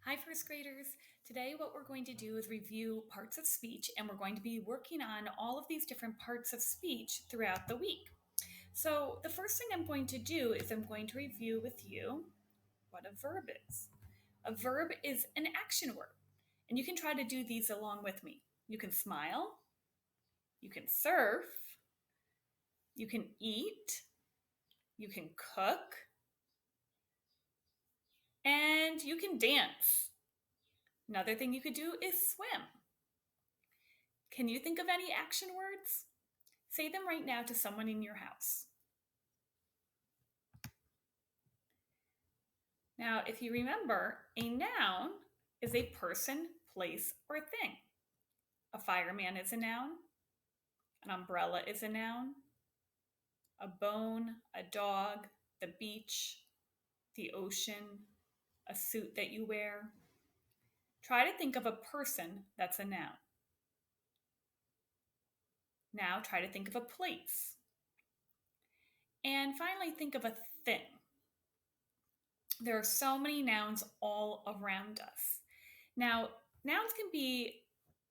Hi, first graders. Today, what we're going to do is review parts of speech, and we're going to be working on all of these different parts of speech throughout the week. So, the first thing I'm going to do is I'm going to review with you what a verb is. A verb is an action word, and you can try to do these along with me. You can smile, you can surf, you can eat, you can cook, and you can dance. Another thing you could do is swim. Can you think of any action words? Say them right now to someone in your house. Now, if you remember, a noun is a person, place, or thing. A fireman is a noun. An umbrella is a noun. A bone, a dog, the beach, the ocean, a suit that you wear. Try to think of a person that's a noun. Now try to think of a place. And finally, think of a thing. There are so many nouns all around us. Now, nouns can be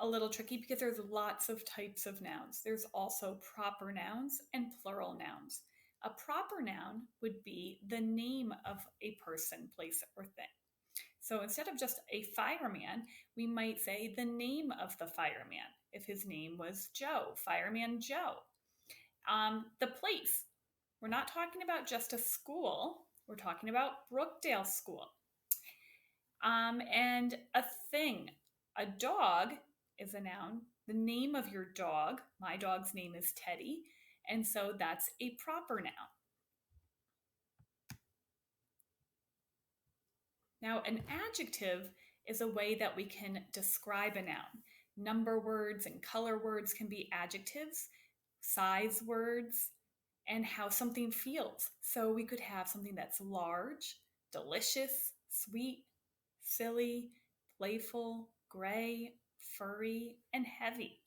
a little tricky because there's lots of types of nouns. There's also proper nouns and plural nouns. A proper noun would be the name of a person, place, or thing. So instead of just a fireman, we might say the name of the fireman. If his name was Joe, Fireman Joe. The place. We're not talking about just a school. We're talking about Brookdale School. And a thing. A dog is a noun. The name of your dog, my dog's name is Teddy, and so that's a proper noun. Now, an adjective is a way that we can describe a noun. Number words and color words can be adjectives, size words, and how something feels. So we could have something that's large, delicious, sweet, silly, playful, gray, furry, and heavy.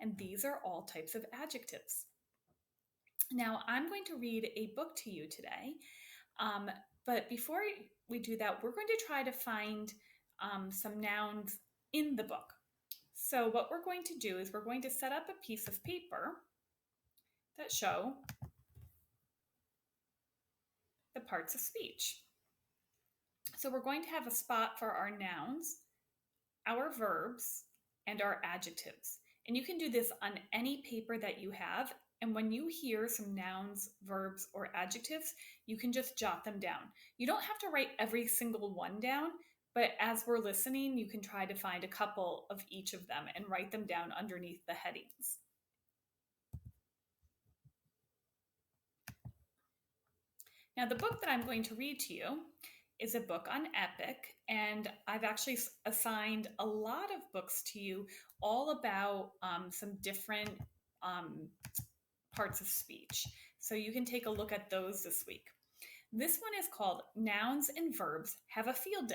And these are all types of adjectives. Now, I'm going to read a book to you today. But before we do that, we're going to try to find some nouns in the book. So what we're going to do is we're going to set up a piece of paper that show the parts of speech. So we're going to have a spot for our nouns, our verbs, and our adjectives. And you can do this on any paper that you have. And when you hear some nouns, verbs, or adjectives, you can just jot them down. You don't have to write every single one down, but as we're listening, you can try to find a couple of each of them and write them down underneath the headings. Now, the book that I'm going to read to you is a book on Epic, and I've actually assigned a lot of books to you all about some different parts of speech. So you can take a look at those this week. This one is called Nouns and Verbs Have a Field Day.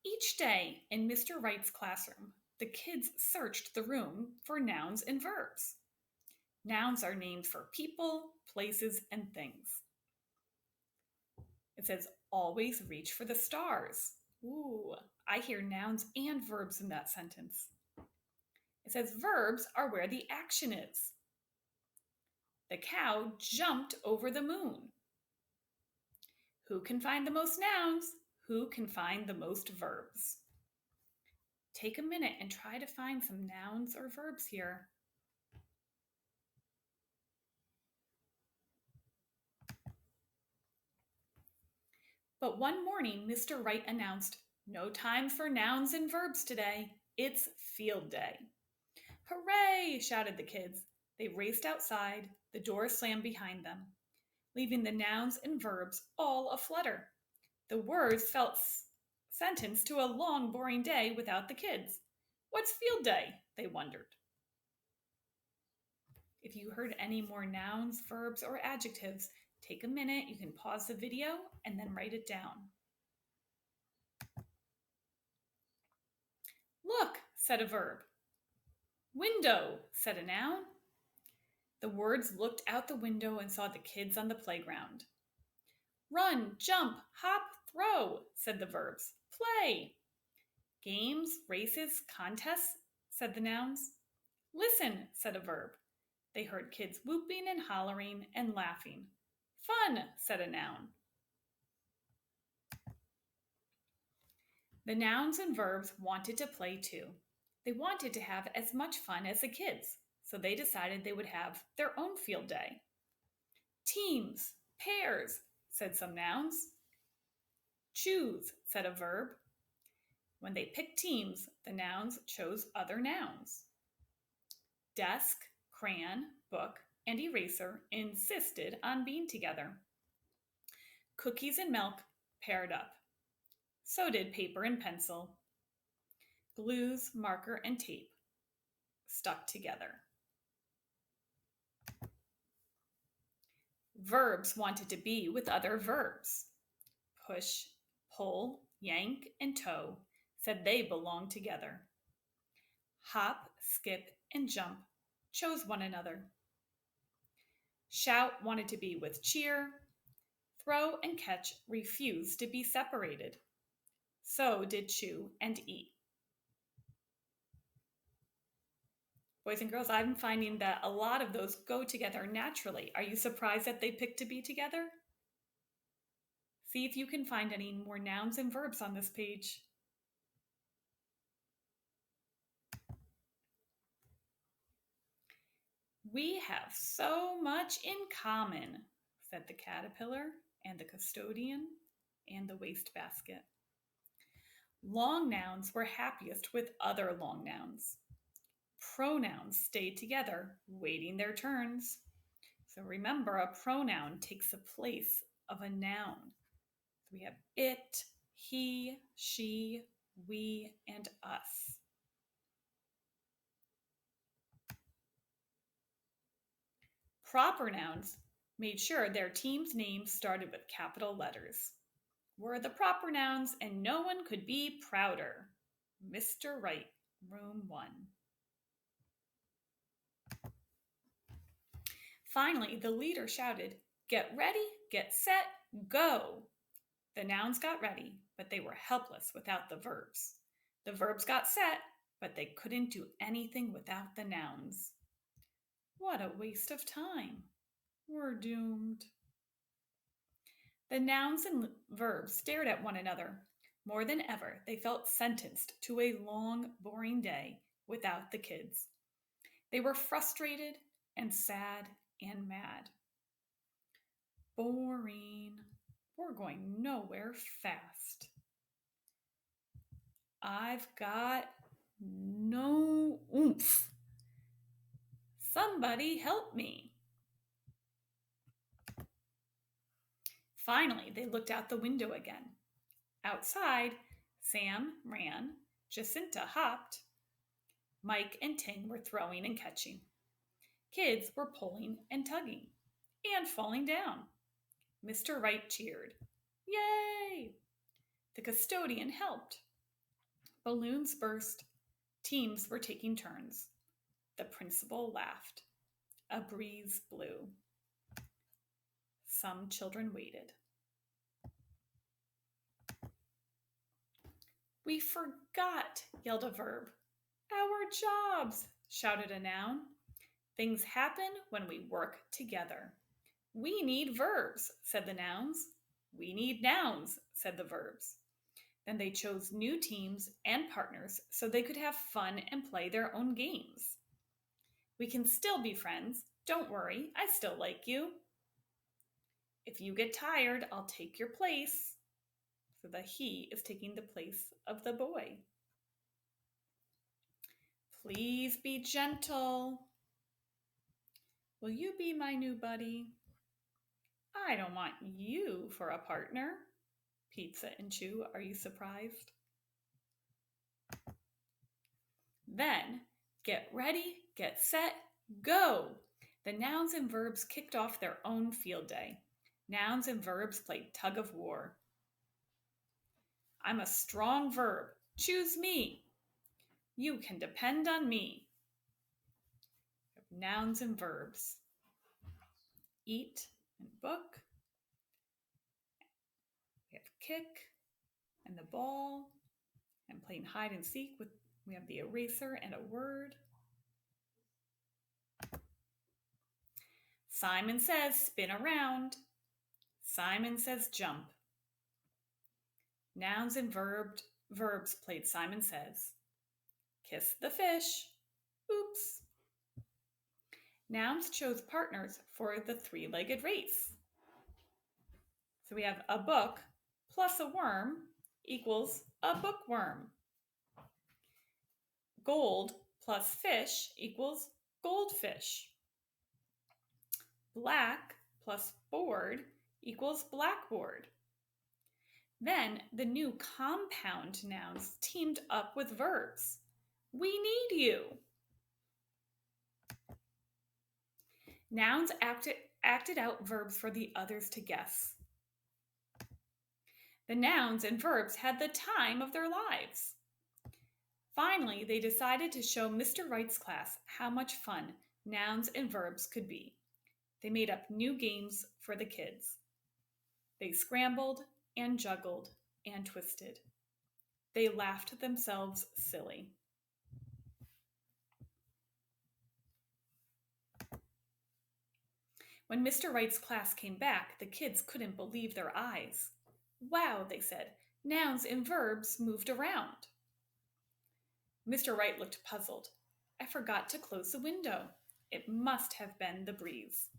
Each day in Mr. Wright's classroom, the kids searched the room for nouns and verbs. Nouns are named for people, places, and things. It says, always reach for the stars. Ooh, I hear nouns and verbs in that sentence. It says, verbs are where the action is. The cow jumped over the moon. Who can find the most nouns? Who can find the most verbs? Take a minute and try to find some nouns or verbs here. But one morning, Mr. Wright announced, no time for nouns and verbs today. It's field day. Hooray, shouted the kids. They raced outside. The door slammed behind them, leaving the nouns and verbs all aflutter. The words felt sentenced to a long, boring day without the kids. What's field day? They wondered. If you heard any more nouns, verbs, or adjectives, take a minute. You can pause the video and then write it down. Look, said a verb. Window, said a noun. The words looked out the window and saw the kids on the playground. Run, jump, hop, throw, said the verbs. Play. Games, races, contests, said the nouns. Listen, said a verb. They heard kids whooping and hollering and laughing. Fun, said a noun. The nouns and verbs wanted to play too. They wanted to have as much fun as the kids, so they decided they would have their own field day. Teams, pairs, said some nouns. Choose, said a verb. When they picked teams, the nouns chose other nouns. Desk, crayon, book, and eraser insisted on being together. Cookies and milk paired up. So did paper and pencil. Glues, marker, and tape stuck together. Verbs wanted to be with other verbs. Push, pull, yank, and tow said they belonged together. Hop, skip, and jump chose one another. Shout wanted to be with cheer. Throw and catch refused to be separated. So did chew and eat. Boys and girls, I'm finding that a lot of those go together naturally. Are you surprised that they picked to be together? See if you can find any more nouns and verbs on this page. We have so much in common, said the caterpillar and the custodian and the wastebasket. Long nouns were happiest with other long nouns. Pronouns stayed together, waiting their turns. So remember, a pronoun takes the place of a noun. So we have it, he, she, we, and us. Proper nouns made sure their team's name started with capital letters. Were the proper nouns, and no one could be prouder. Mr. Wright, room 1. Finally, the leader shouted, "Get ready, get set, go!" The nouns got ready, but they were helpless without the verbs. The verbs got set, but they couldn't do anything without the nouns. What a waste of time. We're doomed. The nouns and verbs stared at one another. More than ever, they felt sentenced to a long, boring day without the kids. They were frustrated and sad and mad. Boring. We're going nowhere fast. I've got no oomph. Somebody help me. Finally, they looked out the window again. Outside, Sam ran, Jacinta hopped. Mike and Ting were throwing and catching. Kids were pulling and tugging and falling down. Mr. Wright cheered. Yay! The custodian helped. Balloons burst. Teams were taking turns. The principal laughed. A breeze blew. Some children waited. We forgot, yelled a verb. Our jobs, shouted a noun. Things happen when we work together. We need verbs, said the nouns. We need nouns, said the verbs. Then they chose new teams and partners so they could have fun and play their own games. We can still be friends. Don't worry, I still like you. If you get tired, I'll take your place. So the he is taking the place of the boy. Please be gentle. Will you be my new buddy? I don't want you for a partner. Pizza and Chew, are you surprised? Then, get ready, get set, go! The nouns and verbs kicked off their own field day. Nouns and verbs played tug of war. I'm a strong verb. Choose me. You can depend on me. Nouns and verbs. eat and book. We have kick and the ball and playing hide and seek with we have the eraser and a word. Simon says spin around. Simon says jump. Nouns and verbs played Simon Says. Kiss the fish. Oops. Nouns chose partners for the three-legged race. So we have a book plus a worm equals a bookworm. Gold plus fish equals goldfish. Black plus board equals blackboard. Then the new compound nouns teamed up with verbs. We need you. Nouns acted out verbs for the others to guess. The nouns and verbs had the time of their lives. Finally, they decided to show Mr. Wright's class how much fun nouns and verbs could be. They made up new games for the kids. They scrambled and juggled and twisted. They laughed themselves silly. When Mr. Wright's class came back, the kids couldn't believe their eyes. Wow, they said, nouns and verbs moved around. Mr. Wright looked puzzled. I forgot to close the window. It must have been the breeze.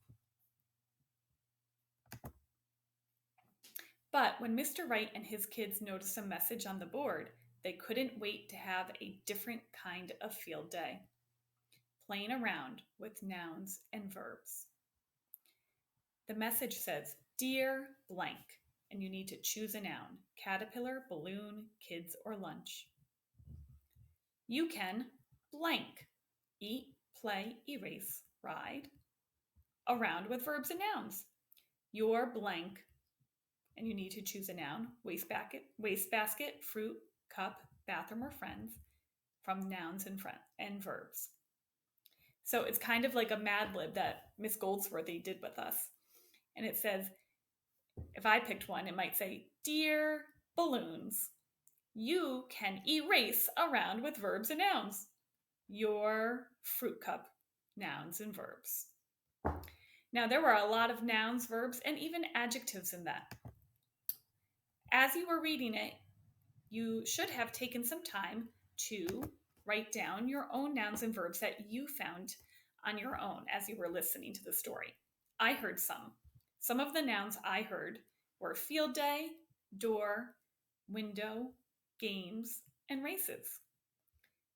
But when Mr. Wright and his kids noticed a message on the board, they couldn't wait to have a different kind of field day. Playing around with nouns and verbs. The message says, Dear blank, and you need to choose a noun, caterpillar, balloon, kids, or lunch. You can blank, eat, play, erase, ride, around with verbs and nouns. You're blank, and you need to choose a noun, wastebasket, fruit, cup, bathroom, or friends, from nouns and verbs. So it's kind of like a Mad Lib that Miss Goldsworthy did with us. And it says, if I picked one, it might say, Dear balloons, you can erase around with verbs and nouns. Your fruit cup, nouns and verbs. Now, there were a lot of nouns, verbs, and even adjectives in that. As you were reading it, you should have taken some time to write down your own nouns and verbs that you found on your own as you were listening to the story. I heard some. Some of the nouns I heard were field day, door, window, games, and races.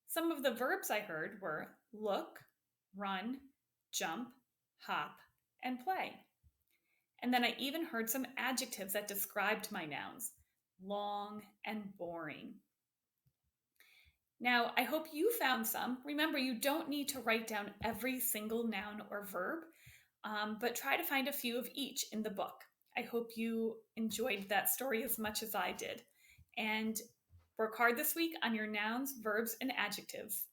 Some of the verbs I heard were look, run, jump, hop, and play. And then I even heard some adjectives that described my nouns, long and boring. Now, I hope you found some. Remember, you don't need to write down every single noun or verb, but try to find a few of each in the book. I hope you enjoyed that story as much as I did. And work hard this week on your nouns, verbs, and adjectives.